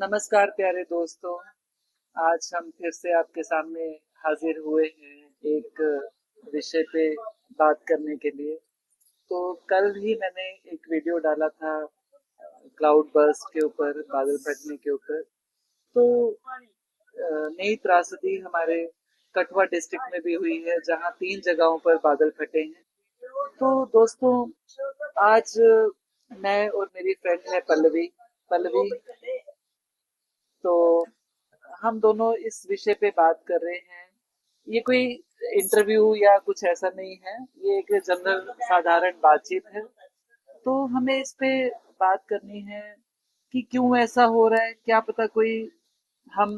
नमस्कार प्यारे दोस्तों। आज हम फिर से आपके सामने हाजिर हुए हैं एक विषय पे बात करने के लिए। तो कल ही मैंने एक वीडियो डाला था क्लाउड बर्स्ट के ऊपर, बादल फटने के ऊपर। तो नई त्रासदी हमारे कठुआ डिस्ट्रिक्ट में भी हुई है, जहां 3 जगहों पर बादल फटे हैं। तो दोस्तों, आज मैं और मेरी फ्रेंड है पल्लवी पल्लवी तो हम दोनों इस विषय पे बात कर रहे हैं। ये कोई इंटरव्यू या कुछ ऐसा नहीं है, ये एक जनरल साधारण बातचीत है। तो हमें इस पे बात करनी है कि क्यों ऐसा हो रहा है। क्या पता कोई हम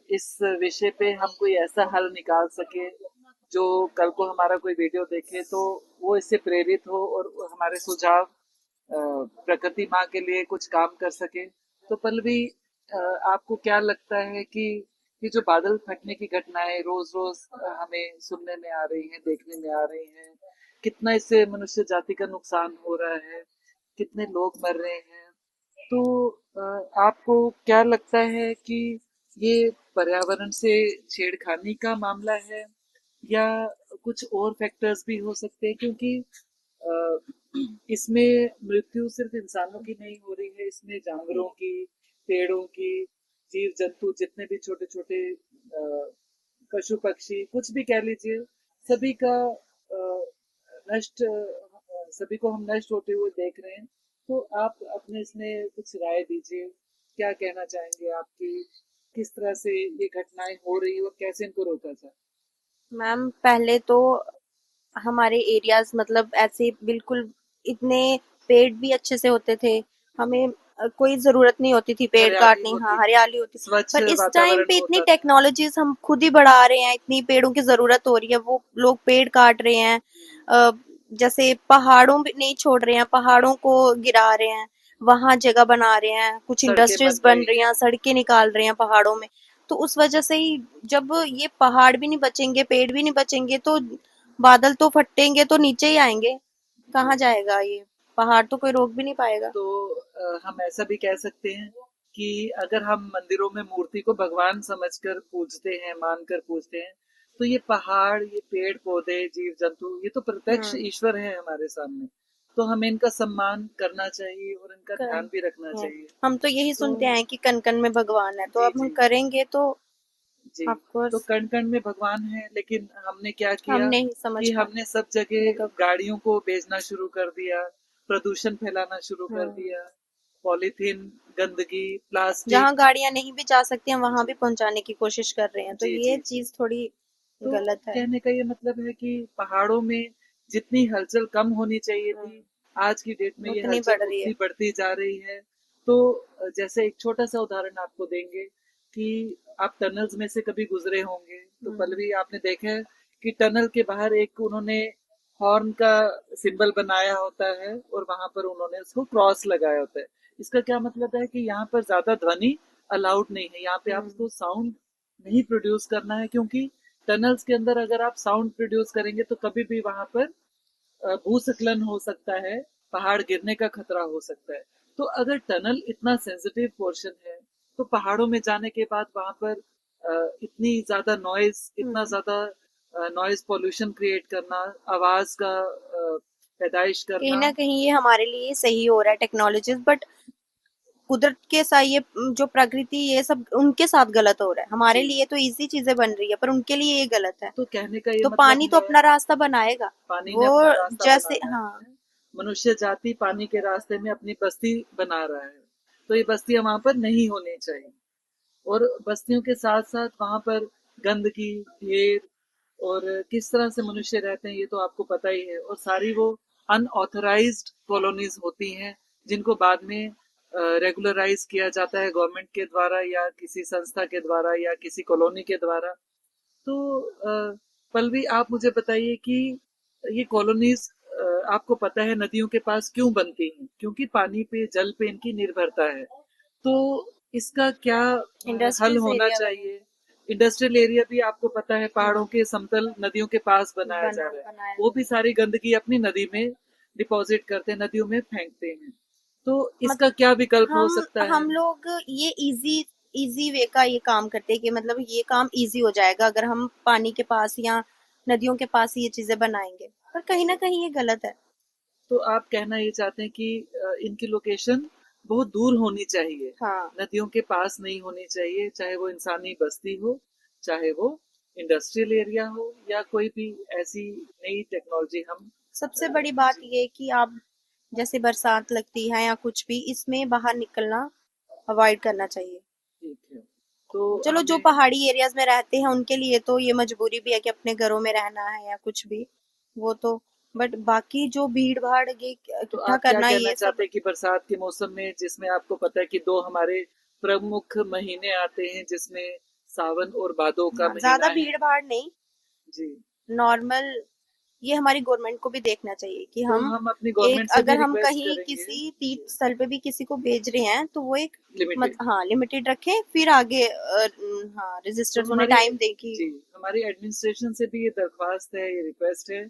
इस विषय पे हम कोई ऐसा हल निकाल सके जो कल को हमारा कोई वीडियो देखे तो वो इससे प्रेरित हो और हमारे सुझाव प्रकृति माँ के लिए कुछ काम कर सके। तो पल्लवी, आपको क्या लगता है कि ये जो बादल फटने की घटनाएं रोज रोज हमें सुनने में आ रही हैं, देखने में आ रही हैं, कितना इससे मनुष्य जाति का नुकसान हो रहा है, कितने लोग मर रहे हैं। तो आपको क्या लगता है कि ये पर्यावरण से छेड़खानी का मामला है या कुछ और फैक्टर्स भी हो सकते हैं? क्योंकि अ, इसमें मृत्यु सिर्फ इंसानों की नहीं हो रही है, इसमें जानवरों की, पेड़ों की, जीव जंतु जितने भी छोटे छोटे पशु पक्षी कुछ भी कह लीजिए, सभी का नष्ट सभी को हम नष्ट होते हुए देख रहे हैं। तो आप अपने इसमें कुछ राय दीजिए। क्या कहना चाहेंगे आपकी, किस तरह से ये घटनाएं हो रही है और कैसे इनको रोका जाए? मैम पहले तो हमारे एरियाज मतलब ऐसे बिल्कुल इतने पेड़ भी अच्छे से होते थे। हमें कोई जरूरत नहीं होती थी पेड़ हरियाली काटने। हाँ, होती थी, हरियाली होती। स्वच्छ पर इस टाइम वातावरण पे इतनी होता था। टेक्नोलॉजीज हम खुद ही बढ़ा रहे हैं, इतनी पेड़ों की जरूरत हो रही है, वो लोग पेड़ काट रहे हैं। अ, जैसे पहाड़ों में नहीं छोड़ रहे हैं, पहाड़ों को गिरा रहे हैं, वहां जगह बना रहे हैं, कुछ सड़कें इंडस्ट्रीज बन बन रही रही हैं। हैं, सड़कें निकाल रहे हैं पहाड़ों में। तो उस वजह से ही जब ये पहाड़ भी नहीं बचेंगे, पेड़ भी नहीं बचेंगे, तो बादल तो फटेंगे तो नीचे ही आएंगे। जी। कहाँ जाएगा ये? पहाड़ तो कोई रोक भी नहीं पाएगा। तो हम ऐसा भी कह सकते हैं कि अगर हम मंदिरों में मूर्ति को भगवान समझकर पूजते हैं, मानकर पूजते हैं, तो ये पहाड़, ये पेड़ पौधे, जीव जंतु, ये तो प्रत्यक्ष हम्म। ईश्वर है हमारे सामने। तो हमें इनका सम्मान करना चाहिए और इनका कर, ध्यान भी रखना हम्म। चाहिए। हम तो यही तो सुनते हैं कि कन कन में भगवान है, तो जी अब हम जी करेंगे तो जी। ऑफ तो कोर्स। कण कण में भगवान है, लेकिन हमने क्या हम किया नहीं समझ कि हमने सब पाने जगह का। गाड़ियों को बेचना शुरू कर दिया, प्रदूषण फैलाना शुरू कर हम्म। दिया, पॉलीथीन, गंदगी, जहाँ प्लास्टिक। गाड़ियां नहीं भी जा सकती हम वहां जी भी पहुंचाने की कोशिश कर रहे हैं, तो जी ये जी जी। चीज थोड़ी तो गलत है। कहने का ये मतलब है कि पहाड़ों में जितनी हलचल कम होनी चाहिए थी, हम्म। आज की डेट में ये उतनी हलचल बढ़ रही है। उतनी बढ़ती जा रही है। तो जैसे एक छोटा सा उदाहरण आपको देंगे कि आप टनल्स में से कभी गुजरे होंगे, तो हम्म। पल्लवी आपने देखा है कि टनल के बाहर एक उन्होंने हॉर्न का सिंबल बनाया होता है और वहां पर उन्होंने उसको क्रॉस लगाया होता है। इसका क्या मतलब है कि यहाँ पर ज्यादा ध्वनि अलाउड नहीं है, यहाँ पे हम्म। आपको साउंड नहीं प्रोड्यूस करना है, क्योंकि टनल्स के अंदर अगर आप साउंड प्रोड्यूस करेंगे तो कभी भी वहां पर भूस्खलन हो सकता है, पहाड़ गिरने का खतरा हो सकता है। तो अगर टनल इतना सेंसिटिव पोर्शन है, तो पहाड़ों में जाने के बाद वहां पर इतनी ज्यादा नॉइज, इतना हम्म। ज्यादा नॉइज पोल्यूशन क्रिएट करना, आवाज का पैदाइश कहीं करना। ना कहीं ये हमारे लिए सही हो रहा है टेक्नोलॉजीज, बट कुदरत के साथ ये जो प्रकृति ये सब उनके साथ गलत हो रहा है। हमारे जी। लिए तो इजी चीजें बन रही है, पर उनके लिए ये गलत है। तो कहने का ये तो मतलब पानी तो है, अपना रास्ता बनाएगा। पानी ने वो अपना रास्ता जैसे बनाना हाँ। है। मनुष्य जाति पानी के रास्ते में अपनी बस्ती बना रहा है, तो ये बस्तियां वहां पर नहीं होनी चाहिए। और बस्तियों के साथ साथ वहां पर गंदगी, ढेर, और किस तरह से मनुष्य रहते हैं ये तो आपको पता ही है। और सारी वो अनऑथराइज्ड कॉलोनीज होती हैं, जिनको बाद में रेगुलराइज किया जाता है गवर्नमेंट के द्वारा या किसी संस्था के द्वारा या किसी कॉलोनी के द्वारा। तो पल्लवी, आप मुझे बताइए कि ये कॉलोनीज आपको पता है नदियों के पास क्यों बनती हैं? क्योंकि पानी पे, जल पे इनकी निर्भरता है। तो इसका क्या हल इंडस्ट्रीज होना एरिया बने। चाहिए? इंडस्ट्रियल एरिया भी आपको पता है पहाड़ों हम्म। के समतल नदियों के पास बनाया जा रहा है। बनाया। वो भी सारी गंदगी अपनी नदी में डिपॉजिट करते हैं, नदियों में फेंकते हैं। तो मत इसका क्या विकल्प हो हम सकता है? हम लोग ये इजी इजी वे का ये काम करते हैं कि मतलब ये काम इजी हो जाएगा अगर हम पानी के पास या नदियों के पास ये चीजें बनाएंगे, पर कहीं ना कहीं ये गलत है। तो आप कहना ये चाहते हैं कि इनकी लोकेशन बहुत दूर होनी चाहिए, हाँ, नदियों के पास नहीं होनी चाहिए, चाहे वो इंसानी बस्ती हो, चाहे वो इंडस्ट्रियल एरिया हो, या कोई भी ऐसी नई टेक्नोलॉजी हम सबसे बड़ी बात जी, ये है कि आप जैसे बरसात लगती है या कुछ भी इसमें बाहर निकलना अवॉइड करना चाहिए। ठीक है। तो चलो जो हमें पहाड़ी एरियाज में रहते हैं उनके लिए तो ये मजबूरी भी है कि अपने घरों में रहना है या कुछ भी, वो तो, बट बाकी जो भीड़ भाड़ ये तो इकट्ठा आप क्या करना कहना ये चाहते सब। हैं कि बरसात के मौसम में, जिसमें आपको पता है कि दो हमारे प्रमुख महीने आते हैं, जिसमें सावन और भादों का हाँ, ज्यादा महीना है। भीड़ भाड़ नहीं, जी। नॉर्मल। ये हमारी गवर्नमेंट को भी देखना चाहिए कि तो हम हम अपनी एक, गवर्नमेंट से भी अगर हम रिक्वेस्ट कहीं करेंगे। किसी तीर्थ स्थल पे भी किसी को भेज रहे हैं तो वो एक लिमिटेड। हाँ लिमिटेड रखें, फिर आगे हाँ तो रजिस्टर्स उन्हें हमारी टाइम दें कि। जी, हमारी एडमिनिस्ट्रेशन से भी ये दरख्वास्त है, ये रिक्वेस्ट है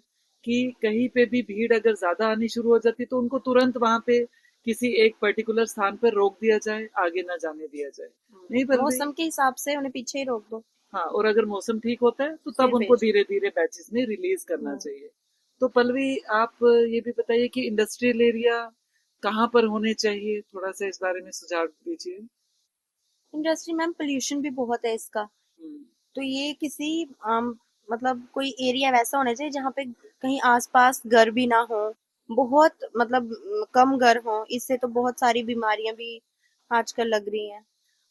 कि कहीं पे भी भीड़ अगर ज्यादा आनी शुरू हो जाती तो उनको तुरंत वहां पे किसी एक पर्टिकुलर स्थान पर रोक दिया जाए, आगे ना जाने दिया जाए। नहीं पल्लवी? मौसम के हिसाब से उन्हें पीछे ही रोक दो, हाँ, और अगर मौसम ठीक होता है तो तब फिर उनको भेज दो। धीरे धीरे बैचेस में रिलीज करना हम्म। चाहिए। तो पल्लवी, आप ये भी बताइए कि इंडस्ट्रियल एरिया कहाँ पर होने चाहिए, थोड़ा सा इस बारे में सुझाव दीजिए। इंडस्ट्री मैम पोल्यूशन भी बहुत है इसका, हम्म, तो ये किसी मतलब कोई एरिया वैसा होना चाहिए जहाँ पे कहीं आसपास घर भी ना हो, बहुत मतलब कम घर हो, इससे तो बहुत सारी बीमारियां भी आजकल लग रही हैं।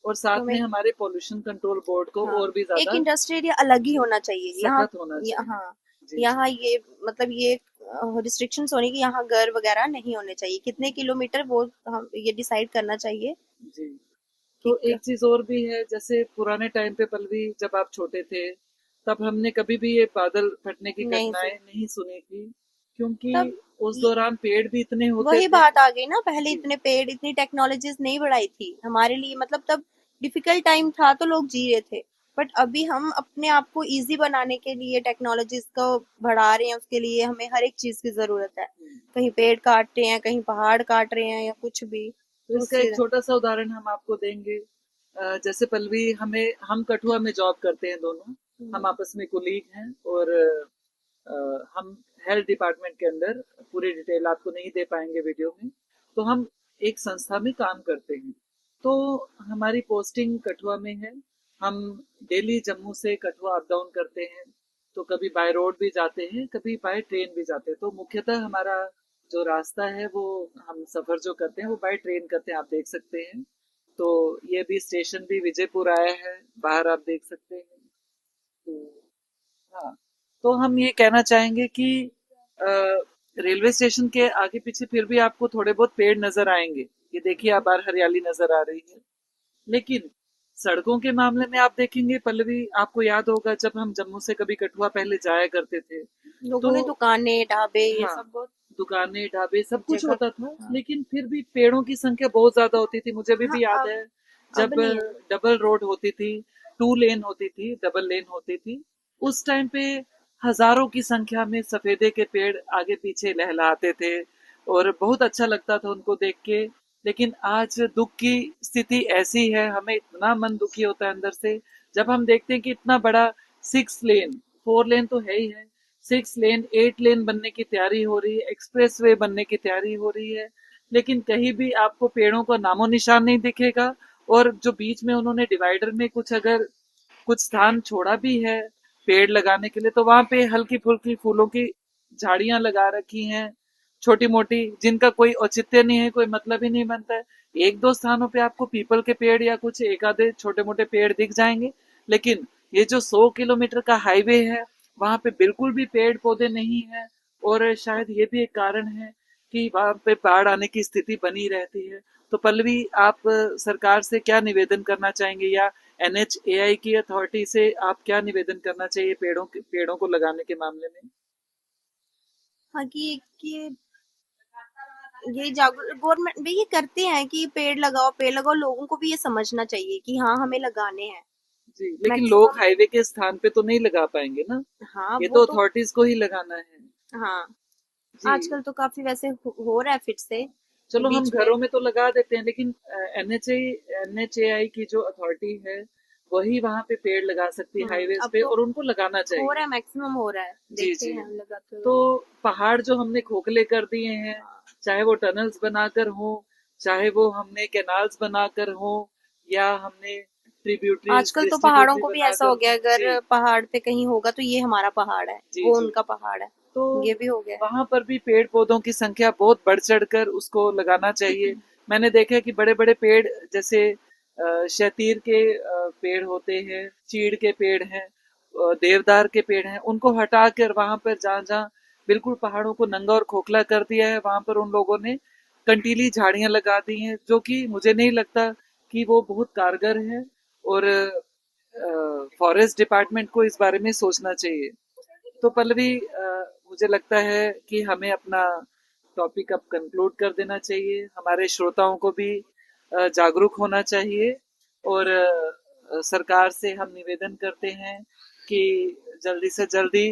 और तो साथ में हमें, हमारे पॉल्यूशन कंट्रोल बोर्ड को हाँ, और भी एक ज्यादा इंडस्ट्री एरिया अलग ही होना चाहिए यहाँ। सख्त होना चाहिए। हाँ, जी जी यहाँ ये मतलब ये रिस्ट्रिक्शंस होने की, यहाँ घर वगैरह नहीं होने चाहिए, कितने किलोमीटर वो हम ये डिसाइड करना चाहिए जी। कि तो एक चीज और भी है, जैसे पुराने टाइम पे पल्लवी, जब आप छोटे थे, तब हमने कभी भी ये बादल फटने की नहीं घटनाएं सुन नहीं सुनी थी, क्योंकि तब उस दौरान पेड़ भी इतने होते वही थे। बात आ गई ना, पहले जी इतने पेड़ इतनी टेक्नोलॉजीज नहीं बढ़ाई थी हमारे लिए, मतलब तब डिफिकल्ट टाइम था तो लोग जी रहे थे, बट अभी हम अपने आप को इजी बनाने के लिए टेक्नोलॉजीज को बढ़ा रहे हैं, उसके लिए हमें हर एक चीज की जरूरत है। कहीं पेड़ काट रहे हैं, कहीं पहाड़ काट रहे हैं या कुछ भी, तो तो इसका उससे। एक छोटा सा उदाहरण हम आपको देंगे। जैसे पल्लवी, हम कठुआ में जॉब करते हैं दोनों, हम हम्म, आपस में कुलीग हैं, और हम हेल्थ डिपार्टमेंट के अंदर, पूरी डिटेल आपको नहीं दे पाएंगे वीडियो में, तो हम एक संस्था में काम करते हैं। तो हमारी पोस्टिंग कठुआ में है। हम डेली जम्मू से कठुआ अप डाउन करते हैं, तो कभी बाय रोड भी जाते हैं, कभी बाय ट्रेन भी जाते हैं। तो मुख्यतः हमारा जो रास्ता है, वो हम सफर जो करते हैं वो बाय ट्रेन करते हैं, आप देख सकते हैं। तो ये भी स्टेशन भी विजयपुर आया है, बाहर आप देख सकते हैं। तो हाँ, तो हम ये कहना चाहेंगे कि रेलवे स्टेशन के आगे पीछे फिर भी आपको थोड़े बहुत पेड़ नजर आएंगे। ये देखिए, आप बाहर हरियाली नजर आ रही है। लेकिन सड़कों के मामले में आप देखेंगे पल्लवी, आपको याद होगा जब हम जम्मू से कभी कठुआ पहले जाया करते थे, लोगों तो ने दुकानें ढाबे ये हाँ, सब बहुत दुकानें ढाबे सब कुछ जगह। होता था, हाँ, लेकिन फिर भी पेड़ों की संख्या बहुत ज्यादा होती थी। मुझे अभी हाँ, भी याद अब है अब जब नहीं है। डबल रोड होती थी, टू लेन होती थी, डबल लेन होती थी, उस टाइम पे हजारों की संख्या में सफेदे के पेड़ आगे पीछे लहलहाते थे, और बहुत अच्छा लगता था उनको देख के। लेकिन आज दुख की स्थिति ऐसी है, हमें इतना मन दुखी होता है अंदर से, जब हम देखते हैं कि इतना बड़ा 6 लेन, 4 लेन तो है ही है, 6 लेन 8 लेन बनने की तैयारी हो रही है, एक्सप्रेस वे बनने की तैयारी हो रही है, लेकिन कहीं भी आपको पेड़ों का नामो निशान नहीं दिखेगा। और जो बीच में उन्होंने डिवाइडर में कुछ अगर कुछ स्थान छोड़ा भी है पेड़ लगाने के लिए, तो वहां पे हल्की फुल्की फूलों की झाड़ियां लगा रखी हैं, छोटी मोटी, जिनका कोई औचित्य नहीं है, कोई मतलब ही नहीं बनता है। एक दो स्थानों पे आपको पीपल के पेड़ या कुछ एक आधे छोटे मोटे पेड़ दिख जाएंगे, लेकिन ये जो 100 किलोमीटर का हाईवे है, वहां पे बिल्कुल भी पेड़ पौधे नहीं है। और शायद ये भी एक कारण है कि वहां पे बाढ़ आने की स्थिति बनी रहती है। तो पल्लवी, आप सरकार से क्या निवेदन करना चाहेंगे, या NHAI की अथॉरिटी से आप क्या निवेदन करना चाहिए पेड़ों को लगाने के मामले में? हाँ कि ये जागरूक गवर्नमेंट भी ये करते हैं कि पेड़ लगाओ पेड़ लगाओ, लोगों को भी ये समझना चाहिए कि हाँ हमें लगाने हैं। जी, लेकिन लोग मैक्सिमम, हाईवे के स्थान पे तो नहीं लगा पाएंगे ना, हाँ ये वो तो तो, अथॉरिटीज को ही लगाना है। हाँ जी आजकल तो काफी वैसे हो रहा है फिर से, चलो हम बीच में। घरों में तो लगा देते हैं, लेकिन एनएचएआई की जो अथॉरिटी है वही वहां पे पेड़ लगा सकती है हाईवेज अब पे, तो और उनको लगाना हो रहा चाहिए। है, मैक्सिमम हो रहा है, जी देखे जी। हैं लगाते हुए। तो पहाड़ जो हमने खोखले कर दिए हैं, चाहे वो टनल्स बनाकर हो, चाहे वो हमने कैनाल्स बनाकर हो, या हमने ट्रिब्यूटरीज आजकल तो पहाड़ों डिस्ट्रीब्यूटरी को भी ऐसा बनाकर हो हो। गया, जी अगर पहाड़ पे कहीं होगा तो ये हमारा पहाड़ है, जी वो जी। उनका पहाड़ है, तो ये भी हो गया है। वहां पर भी पेड़ पौधों की संख्या बहुत बढ़ चढ़कर उसको लगाना चाहिए। मैंने देखा है कि बड़े बड़े पेड़, जैसे शतीर के पेड़ होते हैं, चीड़ के पेड़ हैं, देवदार के पेड़ हैं, उनको हटाकर वहां पर जहाँ जहाँ बिल्कुल पहाड़ों को नंगा और खोखला कर दिया है, वहां पर उन लोगों ने कंटीली झाड़ियां लगा दी हैं, जो कि मुझे नहीं लगता कि वो बहुत कारगर है। और फॉरेस्ट डिपार्टमेंट को इस बारे में सोचना चाहिए। तो पल्लवी, मुझे लगता है कि हमें अपना टॉपिक अब कंक्लूड कर देना चाहिए। हमारे श्रोताओं को भी जागरूक होना चाहिए, और सरकार से हम निवेदन करते हैं कि जल्दी से जल्दी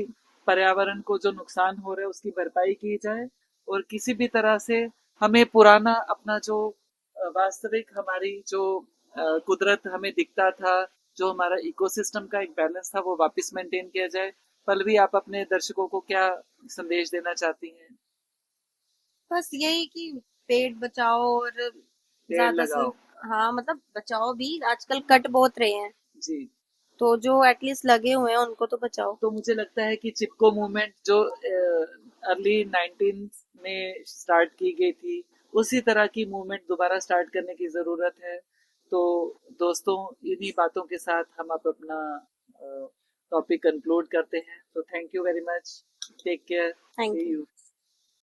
पर्यावरण को जो नुकसान हो रहा है उसकी भरपाई की जाए, और किसी भी तरह से हमें पुराना अपना जो वास्तविक हमारी जो कुदरत हमें दिखता था, जो हमारा इकोसिस्टम का एक बैलेंस था, वो वापस मेंटेन किया जाए। पल्लवी, आप अपने दर्शकों को क्या संदेश देना चाहती हैं? बस यही कि पेड़ बचाओ, और पेड़ ज्यादा से, लगाओ। हाँ मतलब बचाओ भी, आजकल कट बहुत रहे हैं, जी। तो जो एटलीस्ट लगे हुए हैं उनको तो बचाओ। तो मुझे लगता है कि चिपको मूवमेंट जो अर्ली 19 में स्टार्ट की गई थी, उसी तरह की मूवमेंट दोबारा स्टार्ट करने की जरूरत है। तो दोस्तों, इन्हीं बातों के साथ हम अब अपना टॉपिक कंक्लूड करते हैं। तो thank you very much. Take care. Thank see you. You.